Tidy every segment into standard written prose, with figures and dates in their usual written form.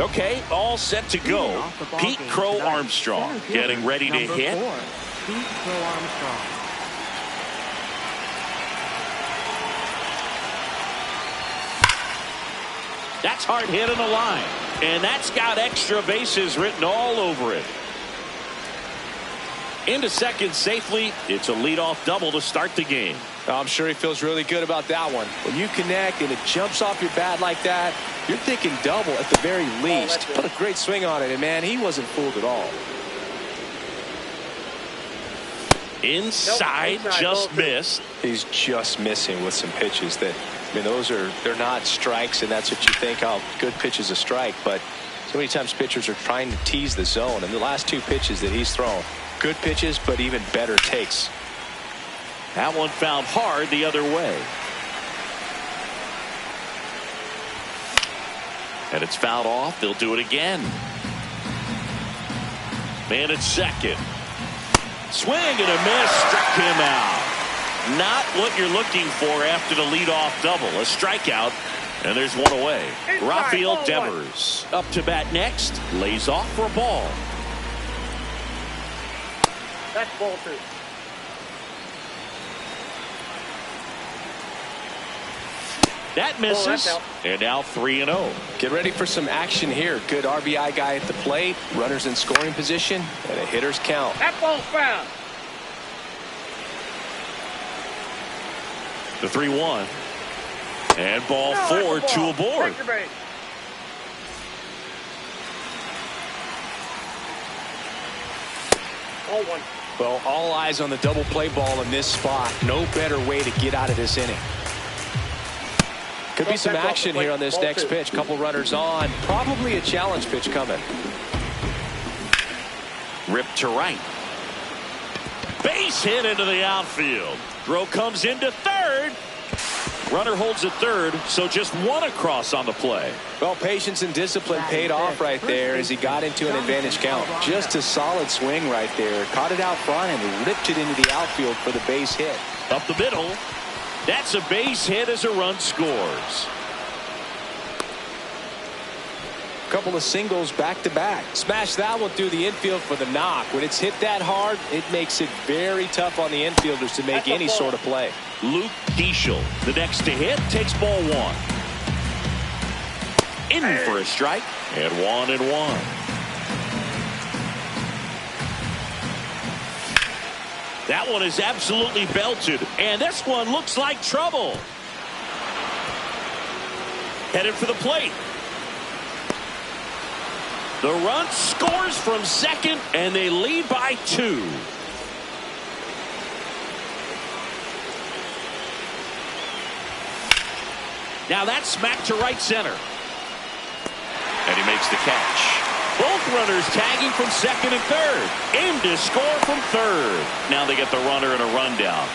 Okay, all set to go. Pete Crow Armstrong getting ready to hit. Pete Crow Armstrong. That's hard hit on the line. And that's got extra bases written all over it. Into second safely. It's a leadoff double to start the game. I'm sure he feels really good about that one. When you connect and it jumps off your bat like that, you're thinking double at the very least. Put a great swing on it, and man, he wasn't fooled at all. Inside, just missed. He's just missing with some pitches that, I mean, they're not strikes, and that's what you think, oh, good pitch is a strike. But so many times pitchers are trying to tease the zone, and the last two pitches that he's thrown, good pitches, but even better takes. That one found hard the other way. And it's fouled off. They'll do it again. Man at second. Swing and a miss. Struck him out. Not what you're looking for after the leadoff double. A strikeout. And there's one away. Rafael Devers up to bat next. Lays off for a ball. That's ball two. That misses. And now 3-0. Get ready for some action here. Good RBI guy at the plate. Runners in scoring position. And a hitter's count. That ball's foul. The 3-1. And ball four, two aboard. Ball one. Well, all eyes on the double play ball in this spot. No better way to get out of this inning. Could be some action here on this next pitch. Couple runners on. Probably a challenge pitch coming. Ripped to right. Base hit into the outfield. Throw comes into third. Runner holds at third, so just one across on the play. Well, patience and discipline paid off right there as he got into an advantage count. Just a solid swing right there. Caught it out front and ripped it into the outfield for the base hit. Up the middle. That's a base hit as a run scores. Couple of singles back to back. Smash that one through the infield for the knock. When it's hit that hard, it makes it very tough on the infielders to make any sort of play. Luke Diesel, the next to hit, takes ball one. In for a strike, and 1-1. That one is absolutely belted, and this one looks like trouble. Headed for the plate. The run scores from second, and they lead by 2. Now that's smacked to right center. And he makes the catch. Both runners tagging from second and third. Aim to score from third. Now they get the runner in a rundown.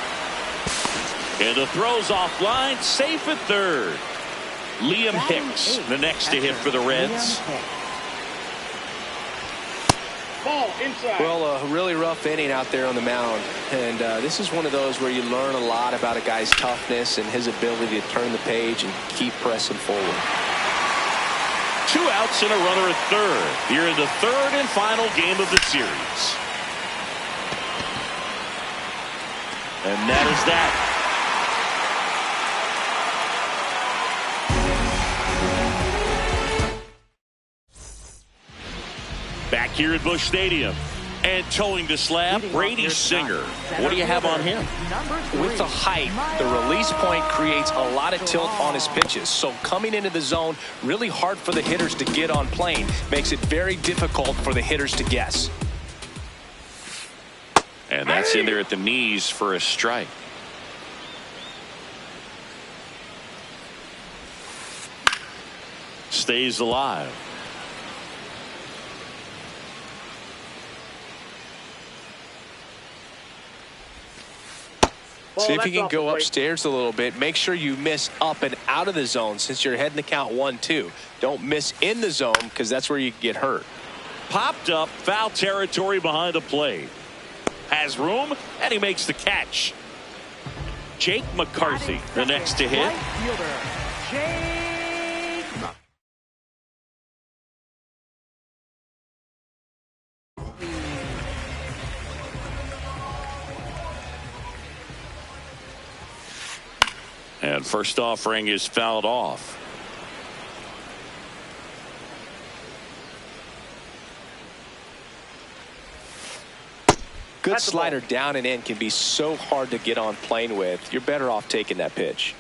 And the throw's offline, safe at third. Liam Hicks, the next to hit for the Reds. Ball inside. Well, a really rough inning out there on the mound. And this is one of those where you learn a lot about a guy's toughness and his ability to turn the page and keep pressing forward. 2 outs and a runner at third. Here in the third and final game of the series. And that is that. Back here at Busch Stadium. And towing the slab, Brady Singer. What do you have on him? With the height, the release point creates a lot of tilt on his pitches. So coming into the zone, really hard for the hitters to get on plane. Makes it very difficult for the hitters to guess. And that's in there at the knees for a strike. Stays alive. See if you can go upstairs a little bit. Make sure you miss up and out of the zone since you're heading to count 1-2. Don't miss in the zone because that's where you get hurt. Popped up, foul territory behind the plate. Has room, and he makes the catch. Jake McCarthy, the next to hit. Right fielder, Jake And first offering is fouled off. Good slider down and in can be so hard to get on plane with. You're better off taking that pitch.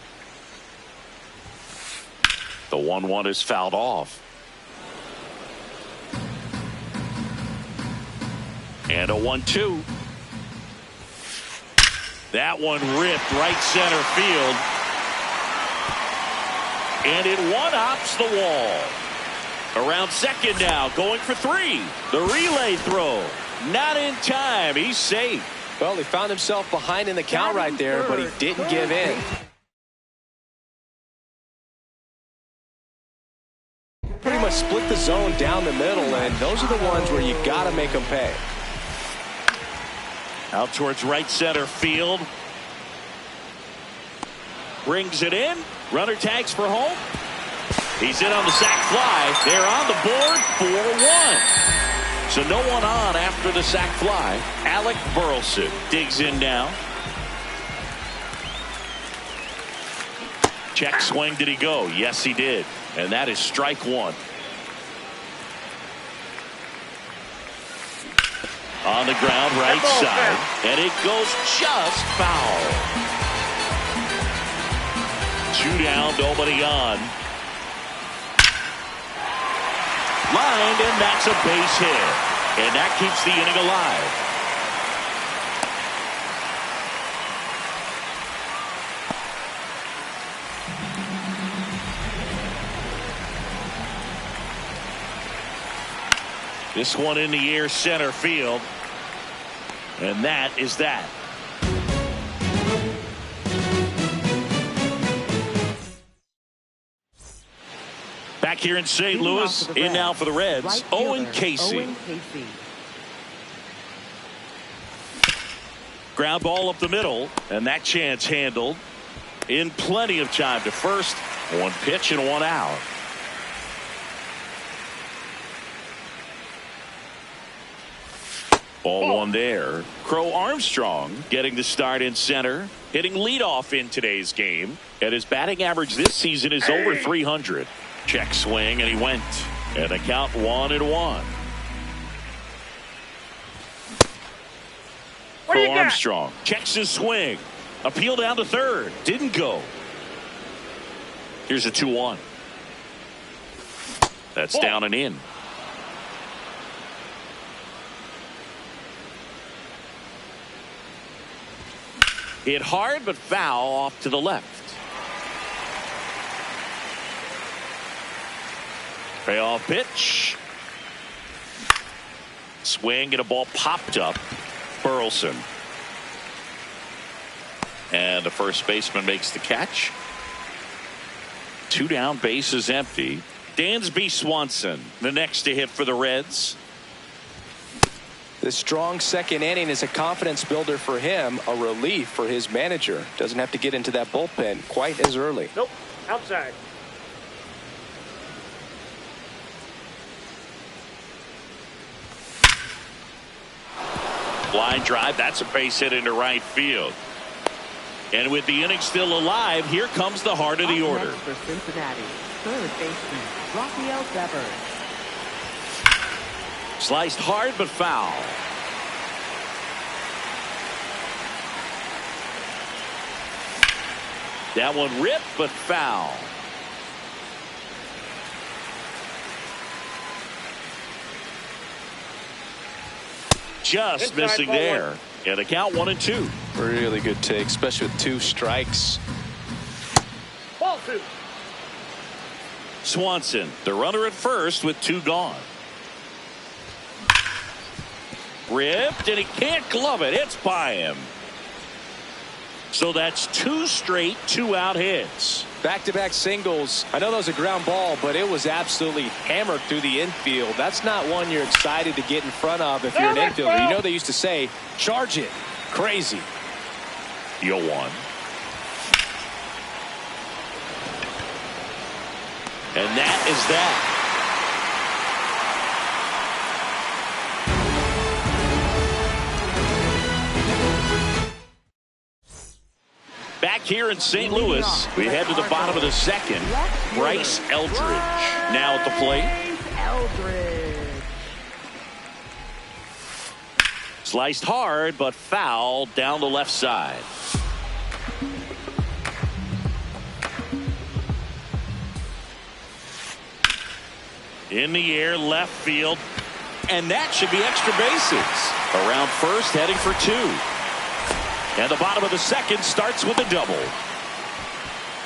The 1-1 is fouled off. And a 1-2. That one ripped right center field. And it one-hops the wall. Around second now, going for 3. The relay throw. Not in time. He's safe. Well, he found himself behind in the count right there, but he didn't give in. Pretty much split the zone down the middle, and those are the ones where you got to make them pay. Out towards right center field. Brings it in. Runner tags for home. He's in on the sac fly. They're on the board 4-1. So no one on after the sac fly. Alec Burleson digs in now. Check swing. Did he go? Yes, he did. And that is strike 1. On the ground, right side. And it goes just foul. 2 down, nobody on. Lined, and that's a base hit. And that keeps the inning alive. This one in the air center field. And that is that. Back here in St. Louis, in now for the Reds, Owen Casey. Ground ball up the middle, and that chance handled in plenty of time to first. 1 pitch and 1 out. Ball 1 there. Crow Armstrong getting the start in center, hitting leadoff in today's game, and his batting average this season is over 300. Check swing, and he went. And the count 1-1. Crow Armstrong checks his swing. Appeal down to third. Didn't go. Here's a 2-1. That's down and in. Hit hard but foul off to the left. Payoff pitch. Swing and a ball popped up. Burleson. And the first baseman makes the catch. 2 down, base is empty. Dansby Swanson, the next to hit for the Reds. This strong second inning is a confidence builder for him, a relief for his manager. Doesn't have to get into that bullpen quite as early. Nope, outside. Line drive, that's a base hit into right field. And with the inning still alive, here comes the heart of the order. Next for Cincinnati, third baseman Rafael Devers. Sliced hard but foul. That one ripped but foul. Just Inside missing ball there. 1. And a count 1-2. Really good take, especially with 2 strikes. Ball 2. Swanson, the runner at first with 2 gone. Ripped, and he can't glove it. It's by him. So that's 2 straight 2-out hits. Back-to-back singles. I know that was a ground ball, but it was absolutely hammered through the infield. That's not one you're excited to get in front of if you're an infielder. You know they used to say, charge it. Crazy. Deal 1. And that is that. Back here in St. Louis, we head to the bottom of the second. Bryce Eldridge now at the plate. Eldridge. Sliced hard, but foul down the left side. In the air, left field. And that should be extra bases. Around first, heading for two. And the bottom of the second starts with a double.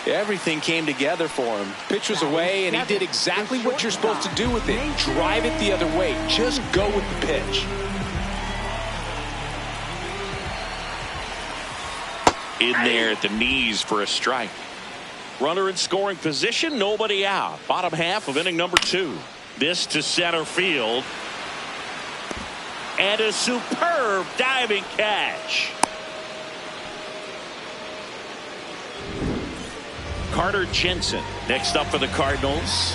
Everything came together for him. Pitch was away, and he did exactly what you're supposed to do with it. Drive it the other way. Just go with the pitch. In there at the knees for a strike. Runner in scoring position, nobody out. Bottom half of inning number 2. This to center field. And a superb diving catch. Carter Jensen next up for the Cardinals.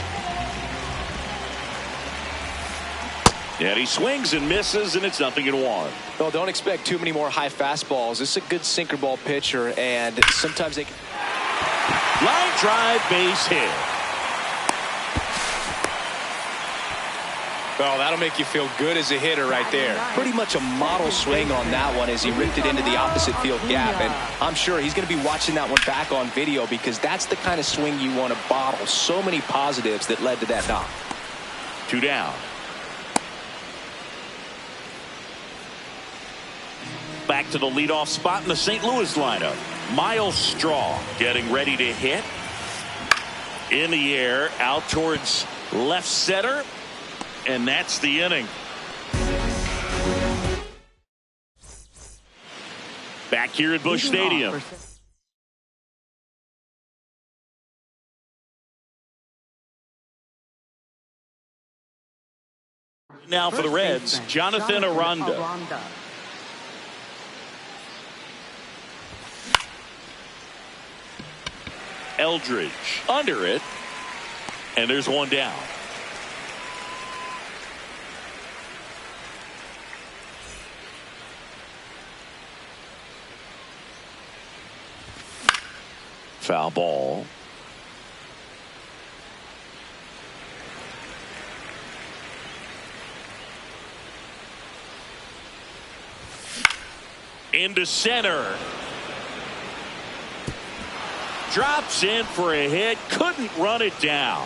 And he swings and misses, and it's 0-1. Well, don't expect too many more high fastballs. This is a good sinker ball pitcher, and sometimes they can... Line drive, base hit. Well, that'll make you feel good as a hitter right there. Pretty much a model swing on that one as he ripped it into the opposite field gap. And I'm sure he's going to be watching that one back on video because that's the kind of swing you want to bottle. So many positives that led to that knock. 2 down. Back to the leadoff spot in the St. Louis lineup. Miles Straw getting ready to hit. In the air, out towards left center. And that's the inning. Back here at Busch Stadium. Now for the Reds, Jonathan Aranda. Eldridge under it. And there's one down. Foul ball. Into center. Drops in for a hit. Couldn't run it down.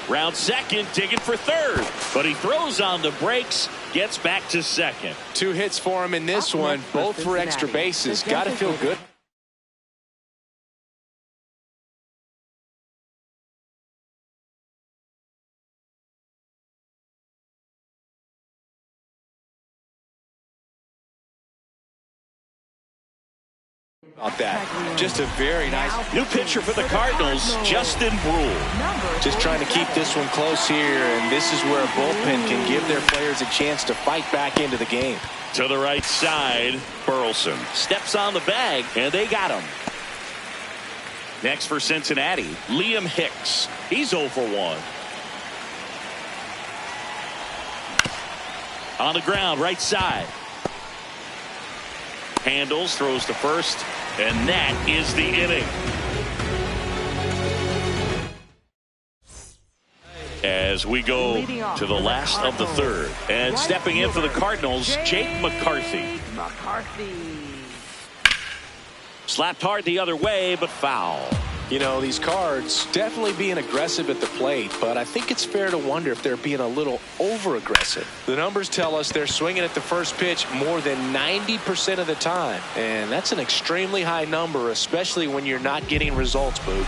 Round second, digging for third. But he throws on the brakes. Gets back to second. 2 hits for him in this one. Both for extra bases. Got to feel good. About that. Just a very nice new pitcher for the Cardinals, Justin Brule. Just trying to keep this one close here, and this is where a bullpen can give their players a chance to fight back into the game. To the right side, Burleson steps on the bag, and they got him. Next for Cincinnati, Liam Hicks. He's 0 for 1. On the ground, right side. Handles, throws to first, and that is the inning. As we go to the last of the third. And stepping in for the Cardinals, Jake McCarthy. Slapped hard the other way, but foul. You know, these Cards definitely being aggressive at the plate, but I think it's fair to wonder if they're being a little over-aggressive. The numbers tell us they're swinging at the first pitch more than 90% of the time, and that's an extremely high number, especially when you're not getting results, Boog.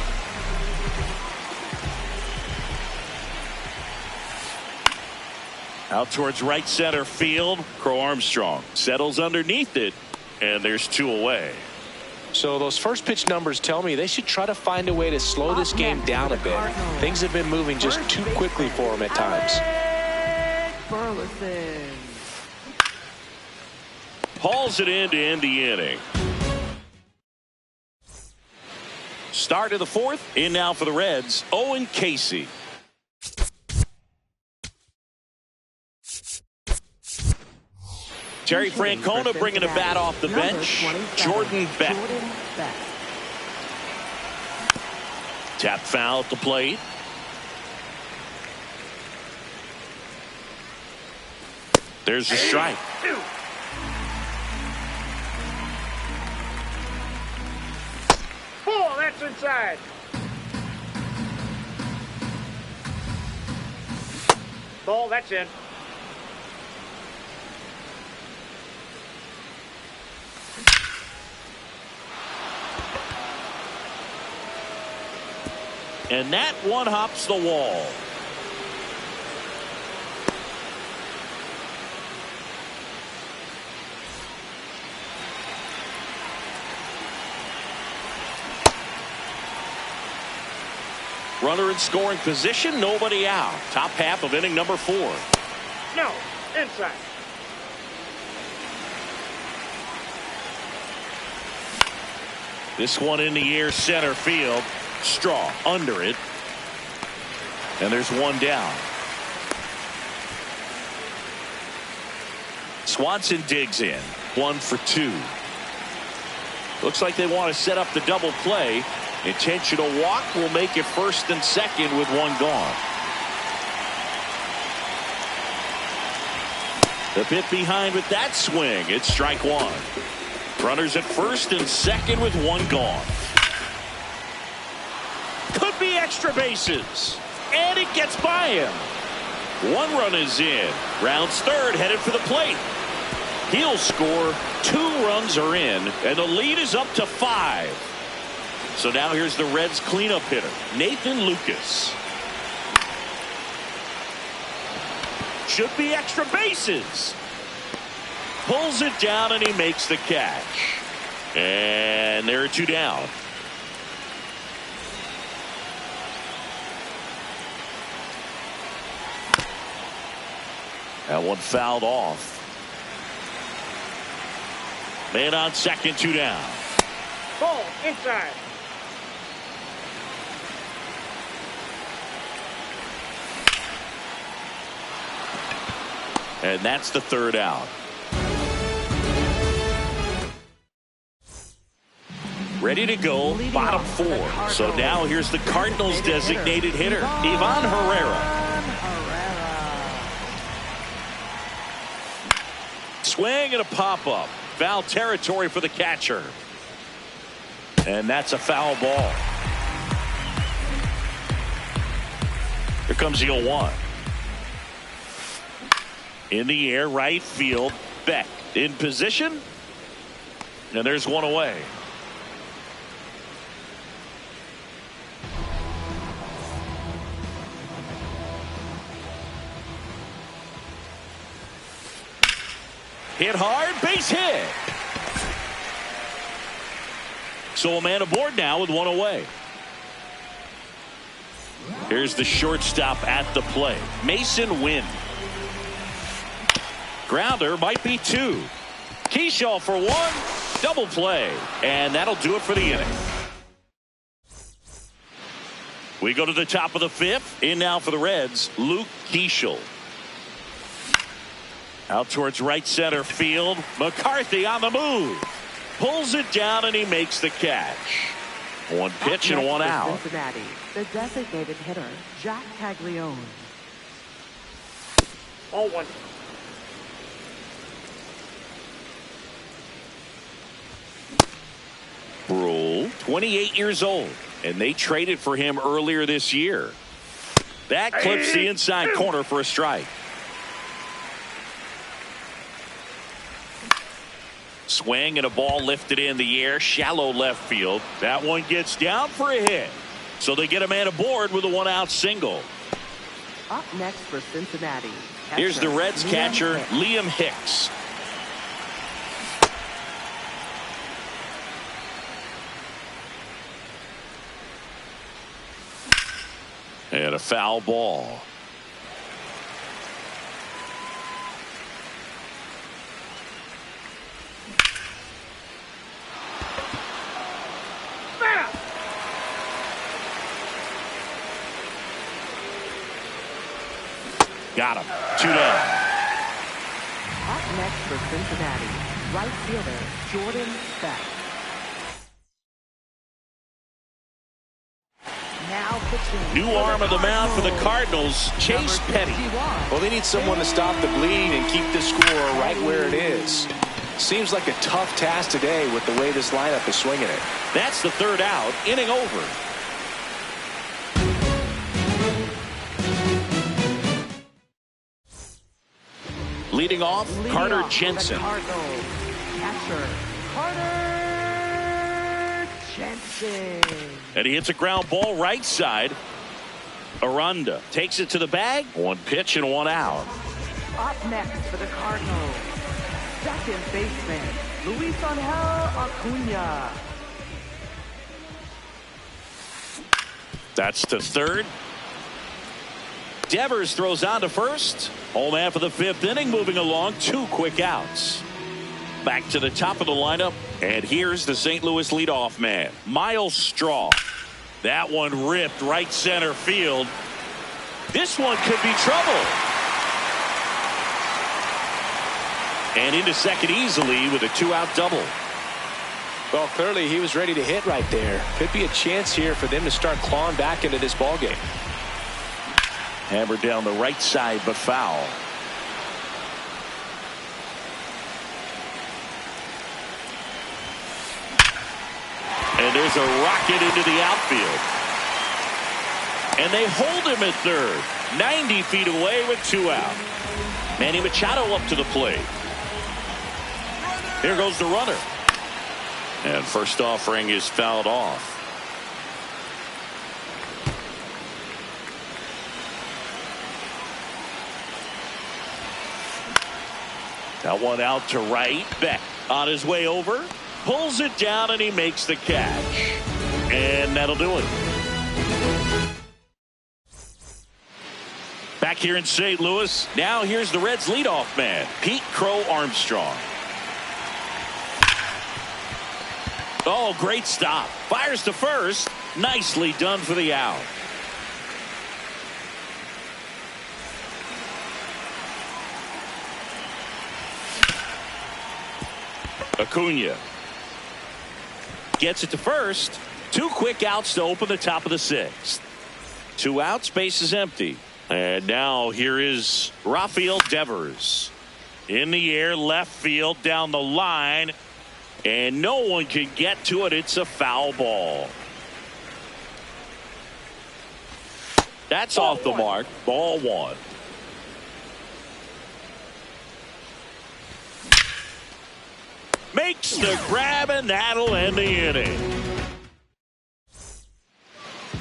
Out towards right center field, Crow Armstrong settles underneath it, and there's 2 away. So those first pitch numbers tell me they should try to find a way to slow this game down a bit. Things have been moving just too quickly for them at times. Hauls it in to end the inning. Start of the fourth. In now for the Reds, Owen Casey. Terry Francona bringing a bat off the bench. Jordan Beck. Tap foul at the plate. There's the strike. Oh, that's inside. Ball, that's in. And that one hops the wall. Runner in scoring position, nobody out. Top half of inning number 4. No, inside. This one in the air, center field. Straw under it. And there's one down. Swanson digs in. 1 for 2. Looks like they want to set up the double play. Intentional walk will make it first and second with one gone. The bit behind with that swing. It's strike 1. Runners at first and second with one gone. Could be extra bases. And it gets by him. One run is in. Rounds third, headed for the plate. He'll score. 2 runs are in. And the lead is up to 5. So now here's the Reds cleanup hitter, Nathan Lucas. Should be extra bases. Pulls it down and he makes the catch. And there are 2 down. That one fouled off. Man on second, 2 down. Ball, inside. And that's the 3rd out. Ready to go, bottom 4. So now here's the Cardinals designated hitter, Ivan Herrera. Swing and a pop-up. Foul territory for the catcher. And that's a foul ball. Here comes the 0-1. In the air, right field. Beck in position. And there's one away. Hit hard, base hit. So a man aboard now with one away. Here's the shortstop at the plate, Mason Wynn. Grounder might be 2. Keyshaw for 1. Double play. And that'll do it for the inning. We go to the top of the 5th. In now for the Reds, Luke Keyshaw. Out towards right center field. McCarthy on the move. Pulls it down and he makes the catch. 1 pitch and 1 out. Cincinnati, the designated hitter, Jack Caglione. Ball 1. Brule, 28 years old, and they traded for him earlier this year. That clips the inside corner for a strike. Swing and a ball lifted in the air, shallow left field. That one gets down for a hit. So they get a man aboard with a 1-out single. Up next for Cincinnati. Here's the Reds catcher, Liam Hicks. And a foul ball. Got him. 2 down. Up next for Cincinnati, right fielder Jordan Beck. Now pitching. New arm of the mound for the Cardinals, Chase Petty. Well, they need someone to stop the bleed and keep the score right where it is. Seems like a tough task today with the way this lineup is swinging it. That's the third out, inning over. Leading off, Carter Jensen. Catcher, Carter Jensen. And he hits a ground ball right side. Aranda takes it to the bag. One pitch and one out. Up next for the Cardinals, second baseman, Luis Angel Acuna. That's to third. Devers throws on to first. Home half of the fifth inning, moving along, 2 quick outs. Back to the top of the lineup, and here's the St. Louis leadoff man, Myles Straw. That one ripped right center field. This one could be trouble. And into second easily with a 2-out double. Well, clearly he was ready to hit right there. Could be a chance here for them to start clawing back into this ballgame. Hammered down the right side, but foul. And there's a rocket into the outfield. And they hold him at third. 90 feet away with 2 out. Manny Machado up to the plate. Here goes the runner. And first offering is fouled off. That one out to right. Beck on his way over. Pulls it down and he makes the catch. And that'll do it. Back here in St. Louis. Now here's the Reds leadoff man, Pete Crow Armstrong. Oh, great stop. Fires to first. Nicely done for the out. Acuna gets it to first. 2 quick outs to open the top of the 6th. 2 outs, base is empty. And now here is Rafael Devers. In the air, left field, down the line. And no one can get to it. It's a foul ball. That's off the mark. Ball 1. Makes the grab, and that'll end the inning.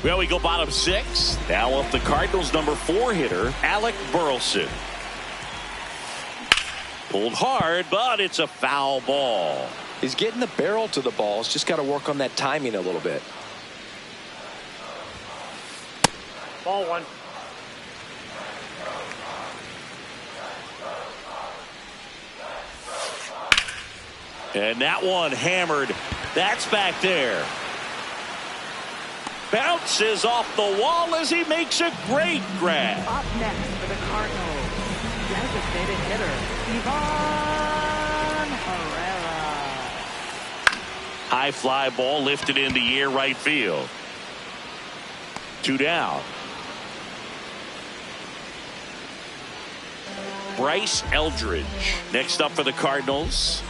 Well, we go bottom 6. Now up the Cardinals' number 4 hitter, Alec Burleson. Pulled hard, but it's a foul ball. He's getting the barrel to the ball. He's just got to work on that timing a little bit. Ball 1. And that one hammered. That's back there. Bounces off the wall as he makes a great grab. Up next for the Cardinals, designated hitter, Ivan Herrera. High fly ball lifted in the air right field. 2 down. Bryce Eldridge next up for the Cardinals.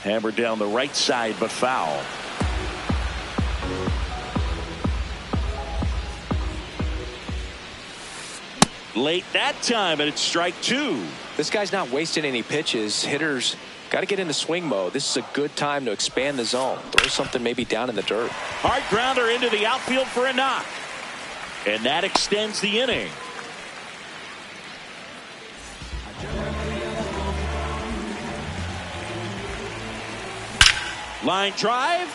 Hammered down the right side, but foul. Late that time, and it's strike 2. This guy's not wasting any pitches. Hitters got to get into swing mode. This is a good time to expand the zone. Throw something maybe down in the dirt. Hard grounder into the outfield for a knock. And that extends the inning. Line drive.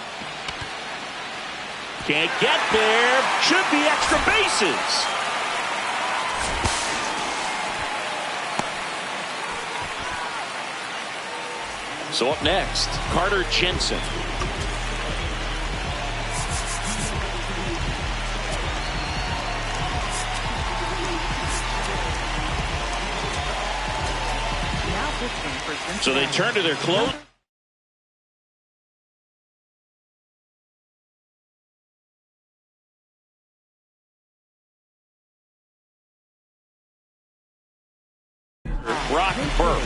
Can't get there. Should be extra bases. So up next, Carter Jensen. So they turn to their close. Brock Burke.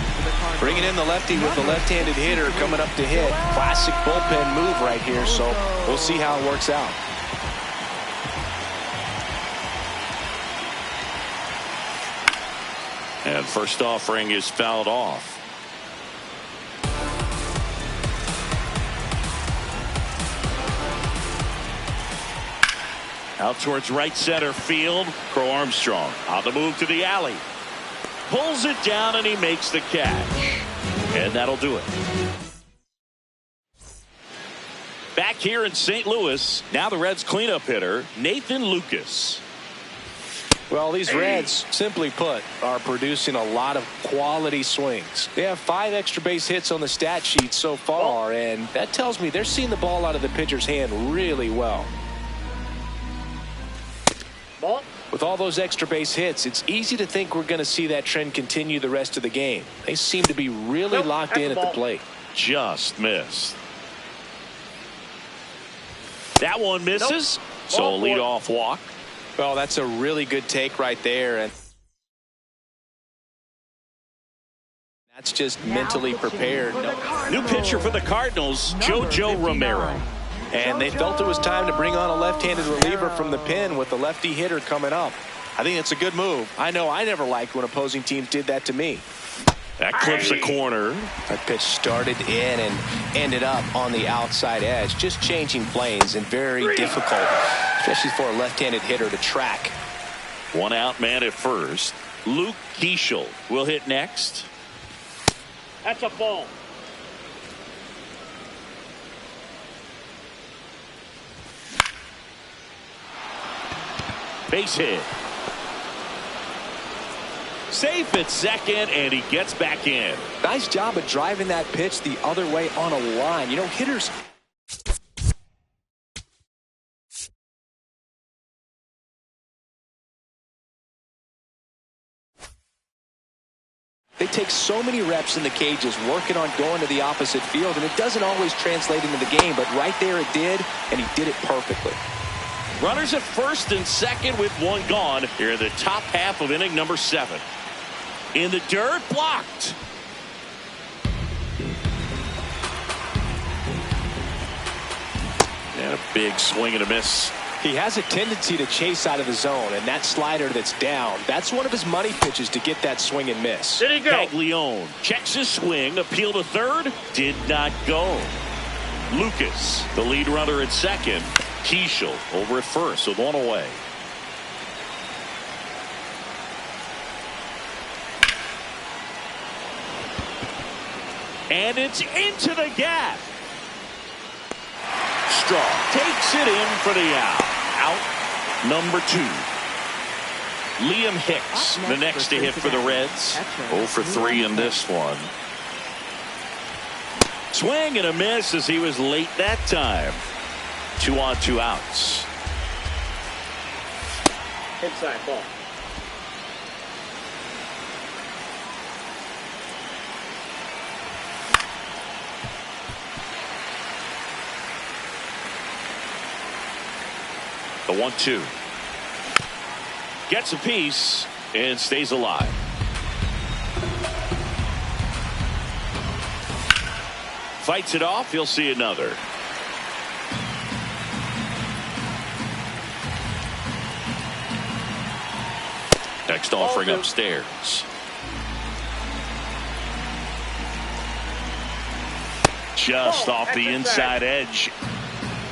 Bringing in the lefty with the left-handed hitter coming up to hit. Classic bullpen move right here, so we'll see how it works out. And first offering is fouled off. Out towards right center field. Crow Armstrong on the move to the alley. Pulls it down and he makes the catch. And that'll do it. Back here in St. Louis, now the Reds cleanup hitter, Nathan Lucas. Well, these Reds, simply put, are producing a lot of quality swings. They have 5 extra base hits on the stat sheet so far, and that tells me they're seeing the ball out of the pitcher's hand really well. Ball. With all those extra base hits, it's easy to think we're going to see that trend continue the rest of the game. They seem to be really locked in at the plate. Just missed. That one misses. So a leadoff walk. Well, that's a really good take right there, and that's just mentally prepared. New pitcher for the Cardinals, JoJo Romero. And they felt it was time to bring on a left-handed reliever from the pen with the lefty hitter coming up. I think it's a good move. I know I never liked when opposing teams did that to me. That clips a corner. That pitch started in and ended up on the outside edge. Just changing planes and very difficult, especially for a left-handed hitter to track. One out man at first. Luke Keeschel will hit next. That's a ball. Base hit. Safe at second, and he gets back in. Nice job of driving that pitch the other way on a line. You know, hitters... They take so many reps in the cages working on going to the opposite field, and it doesn't always translate into the game, but right there it did, and he did it perfectly. Runners at first and second with one gone here in the top half of inning number 7. In the dirt, blocked. And a big swing and a miss. He has a tendency to chase out of the zone, and that slider that's down, that's one of his money pitches to get that swing and miss. Did he go? Caglione checks his swing, appeal to third, did not go. Lucas, the lead runner at second. Keeschel over at first with one away. And it's into the gap. Strong takes it in for the out. Out number 2. Liam Hicks, the next to hit for the Reds. 0 for 3 in this one. Swing and a miss as he was late that time. 2 on, 2 outs. Inside ball. The 1-2. Gets a piece and stays alive. Fights it off. He'll see another. Next offering upstairs. Just off the inside edge.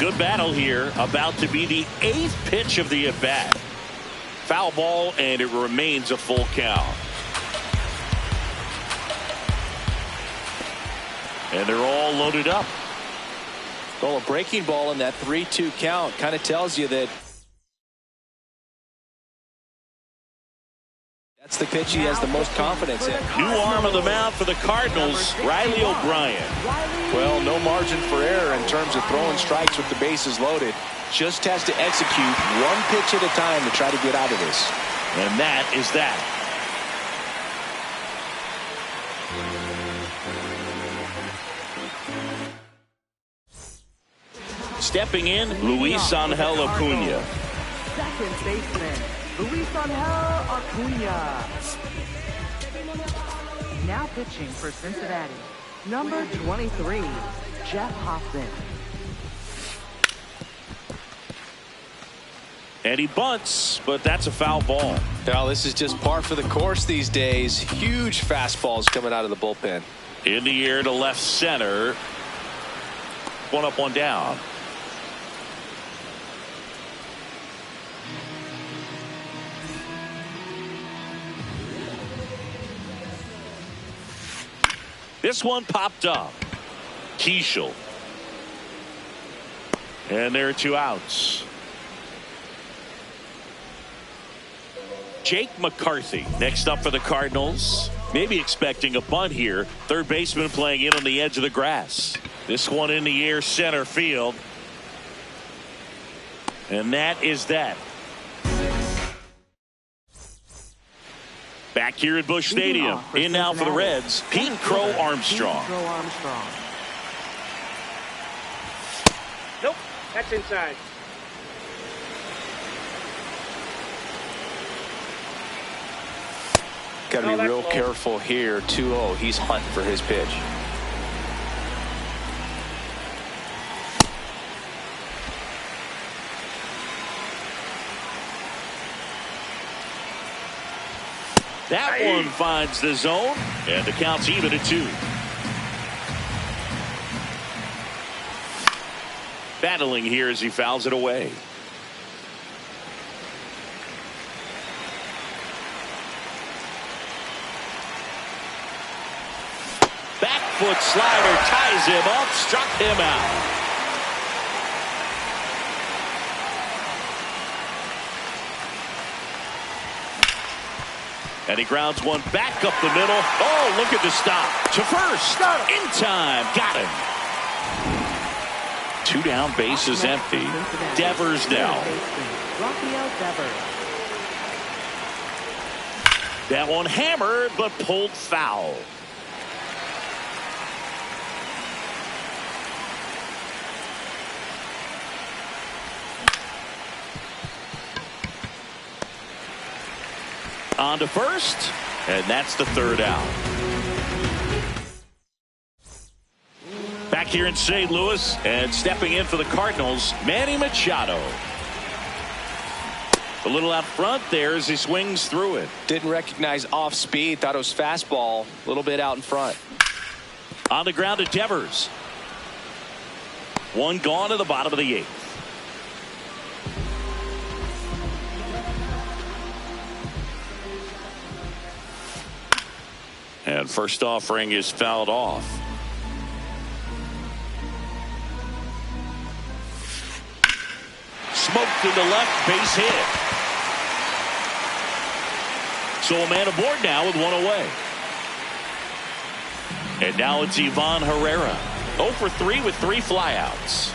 Good battle here. About to be the 8th pitch of the at-bat. Foul ball, and it remains a full count. And they're all loaded up. Well, a breaking ball in that 3-2 count kind of tells you that that's the pitch he has the most confidence in. New arm of the mound for the Cardinals, Riley O'Brien. Well, no margin for error in terms of throwing strikes with the bases loaded. Just has to execute one pitch at a time to try to get out of this. And that is that. Stepping in, Luis Angel Acuna. Second baseman, Luis Angel Acuna. Now pitching for Cincinnati, number 23, Jeff Hoffman. And he bunts, but that's a foul ball. Now, this is just par for the course these days. Huge fastballs coming out of the bullpen. In the air to left center. One up, one down. This one popped up. Keishel. And there are 2 outs. Jake McCarthy next up for the Cardinals. Maybe expecting a bunt here. Third baseman playing in on the edge of the grass. This one in the air center field. And that is that. Back here at Busch Stadium. In now for the Reds, Pete Crow Armstrong. Nope. That's inside. Got to be real low. careful here. 2-0. He's hunting for his pitch. That one finds the zone, and the count's even at 2. Battling here as he fouls it away. Back foot slider ties him up, struck him out. And he grounds one back up the middle. Oh, look at the stop. To first. In time. Got him. 2 down, bases empty. Devers down. Rafael Devers. That one hammered, but pulled foul. On to first, and that's the 3rd out. Back here in St. Louis, and stepping in for the Cardinals, Manny Machado. A little out front there as he swings through it. Didn't recognize off speed. Thought it was fastball. A little bit out in front. On the ground to Devers. One gone to the bottom of the 8th. And first offering is fouled off. Smoked into left, base hit. So a man aboard now with 1 away. And now it's Ivan Herrera. 0 for 3 with 3 flyouts.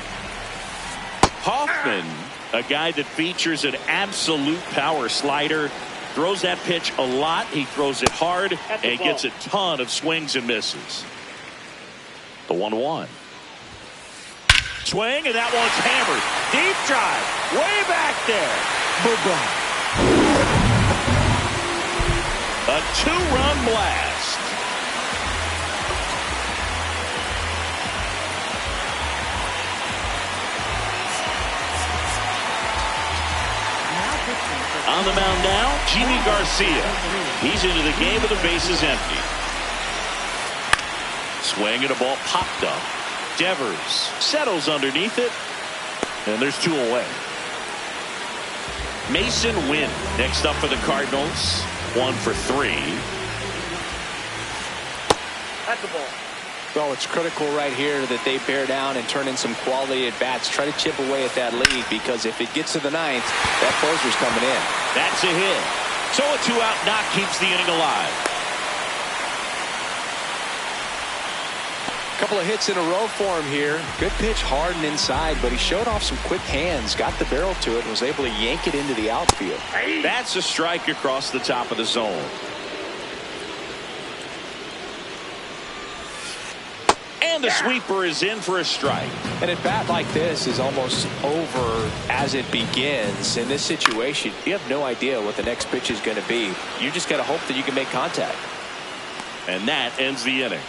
Hoffman, a guy that features an absolute power slider. Throws that pitch a lot. He throws it hard and gets a ton of swings and misses. The 1-1. Swing, and that one's hammered. Deep drive. Way back there. A 2-run blast. On the mound now, Jimmy Garcia. He's into the game with the bases empty. Swing and a ball popped up. Devers settles underneath it, and there's 2 away. Mason Wynn next up for the Cardinals. 1 for 3. That's the ball. Well, it's critical right here that they bear down and turn in some quality at bats. Try to chip away at that lead, because if it gets to the 9th, that closer's coming in. That's a hit. So a 2-out knock keeps the inning alive. Couple of hits in a row for him here. Good pitch, hard and inside, but he showed off some quick hands, got the barrel to it, and was able to yank it into the outfield. That's a strike across the top of the zone. And the sweeper is in for a strike. And at bat like this is almost over as it begins. In this situation, you have no idea what the next pitch is going to be. You just got to hope that you can make contact. And that ends the inning.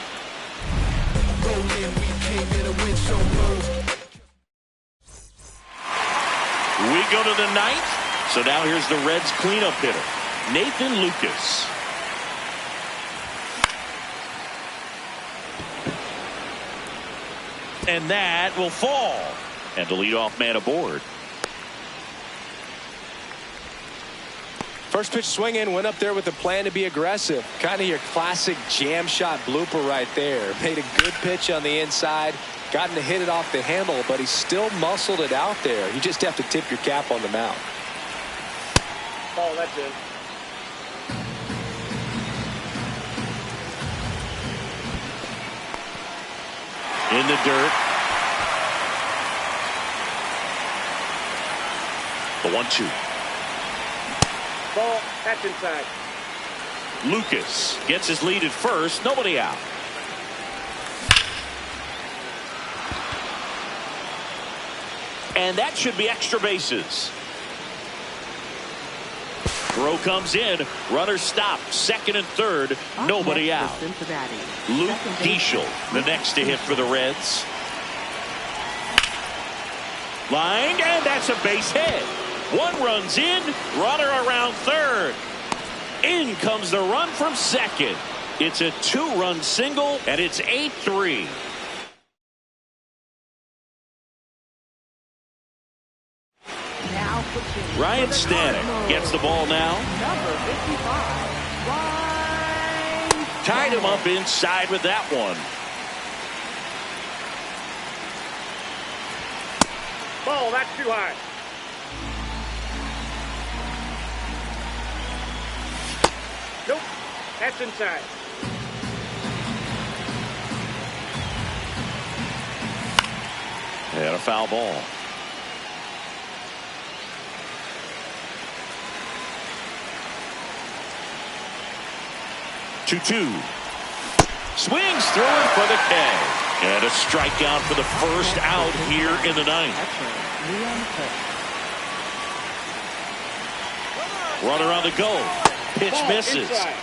We go to the ninth. So now here's the Reds cleanup hitter, Nathan Lucas. And that will fall. And the leadoff man aboard. First pitch swinging, went up there with a plan to be aggressive. Kind of your classic jam shot blooper right there. Made a good pitch on the inside. Gotten to hit it off the handle, but he still muscled it out there. You just have to tip your cap on the mound. Oh, that's it. In the dirt. The 1-2. Ball, that's inside. Lucas gets his lead at first. Nobody out. And that should be extra bases. Throw comes in. Runner stopped. Second and third. Nobody out. Luke Diesel, the next to hit for the Reds. Lined, and that's a base hit. One runs in. Runner around third. In comes the run from second. It's a two-run single, and it's 8-3. Ryan Stanek gets the ball now. Number 55. Tied him up inside with that one. Ball, that's too high. Nope, that's inside. And a foul ball. 2-2. Swings through it for the K. And a strikeout for the first out here in the ninth. Runner on the go. Pitch Ball misses. inside.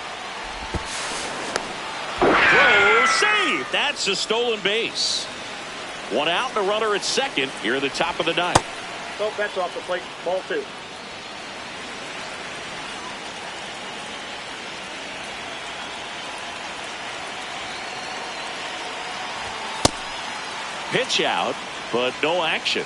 Throw save. That's a stolen base. One out and a runner at second here at the top of the ninth. Nope, that's off the plate. Ball 2. Pitch out, but no action.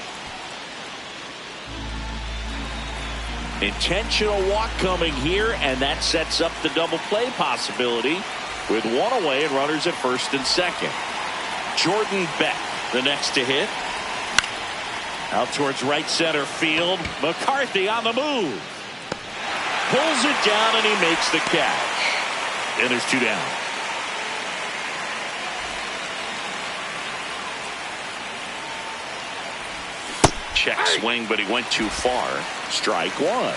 Intentional walk coming here, and that sets up the double play possibility with one away and runners at first and second. Jordan Beck, the next to hit. Out towards right center field. McCarthy on the move. Pulls it down, and he makes the catch. And there's two down. Check swing, but he went too far. Strike one.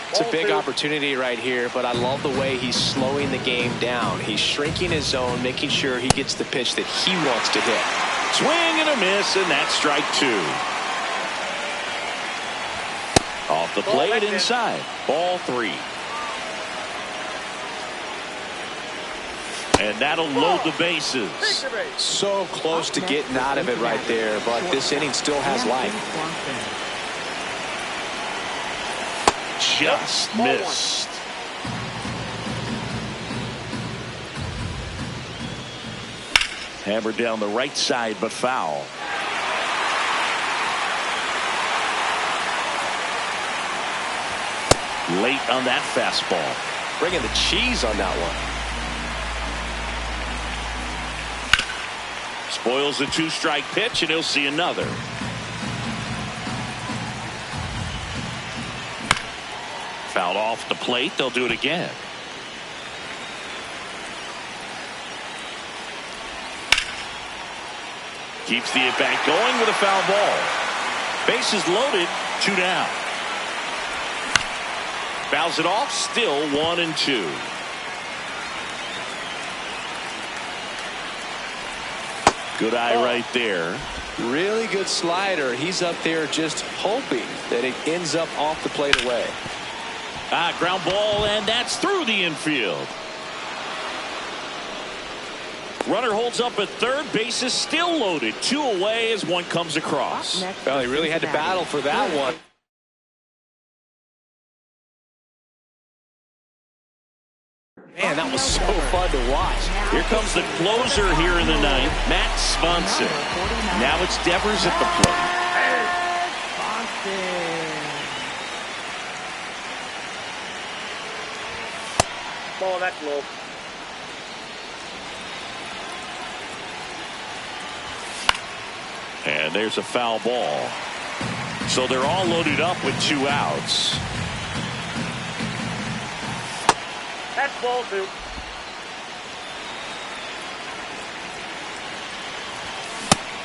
It's a big opportunity right here, but I love the way he's slowing the game down. He's shrinking his zone, making sure he gets the pitch that he wants to hit. Swing and a miss, and that's strike two. Off the plate inside. Ball 3. And that'll load the bases. So close to getting out of it right there, but this inning still has life. Just missed. Hammered down the right side, but foul. Late on that fastball. Bringing the cheese on that one. Spoils a 2-strike pitch, and he'll see another. Fouled off the plate. They'll do it again. Keeps the at-bat going with a foul ball. Bases loaded, 2 down. Fouls it off, still 1-2. Good eye right there. Really good slider. He's up there just hoping that it ends up off the plate away. Ground ball, and that's through the infield. Runner holds up at third. Base is still loaded. 2 away as one comes across. Well, he really had to battle for that one. Man, that was so fun to watch. Here comes the closer here in the ninth, Matt Swanson. Now it's Devers at the plate. Ball, that's low. And there's a foul ball. So they're all loaded up with 2 outs. That's ball 2.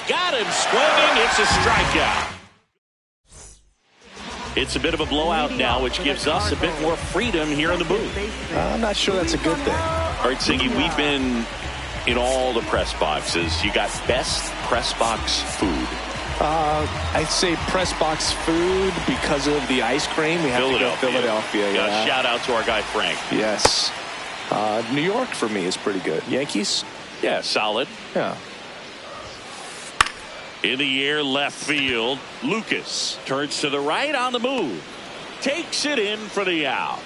Got him swinging. It's a strikeout. It's a bit of a blowout now, which gives us a bit more freedom here in the booth. I'm not sure that's a good thing. All right, Siggy, we've been in all the press boxes. You got best press box food. I'd say press box food because of the ice cream. We have to go Philadelphia. Yeah. Shout out to our guy Frank. Yes. New York for me is pretty good. Yankees? Yeah, solid. Yeah. In the air, left field. Lucas turns to the right on the move. Takes it in for the out.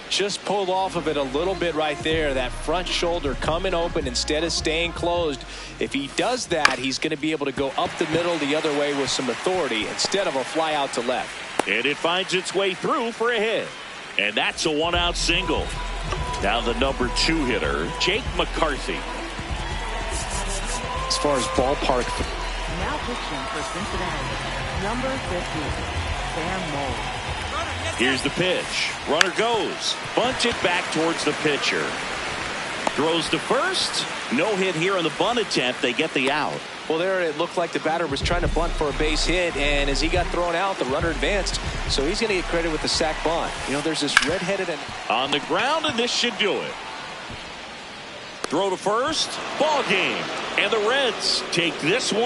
Just pulled off of it a little bit right there. That front shoulder coming open instead of staying closed. If he does that, he's going to be able to go up the middle the other way with some authority instead of a fly out to left. And it finds its way through for a hit. And that's a 1-out single. Now the number 2 hitter, Jake McCarthy. As far as ballpark. Now pitching for Cincinnati, number 50, Sam Moll. Here's the pitch. Runner goes. Bunt it back towards the pitcher. Throws to first. No hit here on the bunt attempt. They get the out. Well, there it looked like the batter was trying to bunt for a base hit, and as he got thrown out, the runner advanced, so he's going to get credit with the sac bunt. You know, there's this red-headed and on the ground, and this should do it. Throw to first. Ball game. And the Reds take this one.